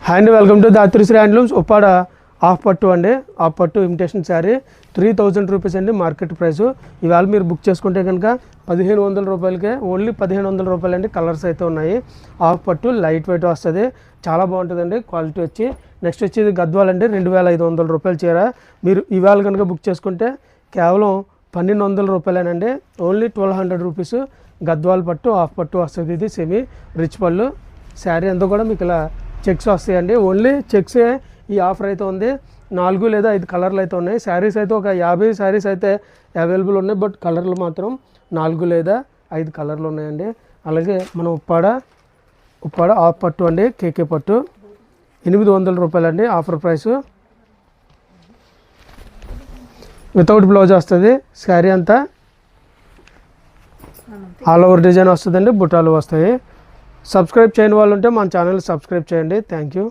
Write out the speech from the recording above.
Hi అండి, welcome to Dhatrisri handlooms. Uppada half పట్టు అండి, హాఫ్ పట్టు ఇమిటేషన్ శారీ 3000 రూపీస్ అండి మార్కెట్ ప్రైస్. ఇవాళ మీరు బుక్ చేసుకుంటే కనుక 1500 రూపాయలకే, ఓన్లీ 1500 రూపాయలు అండి. కలర్స్ అయితే ఉన్నాయి. హాఫ్ పట్టు లైట్ వెయిట్ వస్తుంది, చాలా బాగుంటుందండి క్వాలిటీ వచ్చి. నెక్స్ట్ వచ్చేది గద్వాల్ అండి, 2500 రూపాయలు చీర. మీరు ఇవాళ కనుక బుక్ చేసుకుంటే కేవలం 1200 రూపాయలేనండి. ఓన్లీ 1200 రూపీస్ గద్వాల్ పట్టు హాఫ్ పట్టు వస్తుంది. ఇది సెమీ రిచ్ పళ్ళు శారీ అంతా కూడా మీకు ఇలా చెక్స్ వస్తాయండి. ఓన్లీ చెక్సే ఈ ఆఫర్ అయితే ఉంది. 4 లేదా 5 కలర్లు అయితే ఉన్నాయి. శారీస్ అయితే ఒక 50 శారీస్ అయితే అవైలబుల్ ఉన్నాయి. బట్ కలర్లు మాత్రం 4 లేదా 5 కలర్లు ఉన్నాయండి. అలాగే మన ఉప్పాడ హాఫ్ పట్టు అండి, కేకే పట్టు 800 రూపాయలు అండి ఆఫర్ ప్రైస్. వితౌట్ బ్లౌజ్ వస్తుంది శారీ అంతా. ఆల్ ఓవర్ డిజైన్ వస్తుందండి, బుట్టాలు వస్తాయి. సబ్స్క్రైబ్ చేయని వాళ్ళు ఉంటే మన ఛానల్ సబ్స్క్రైబ్ చేయండి. Thank you.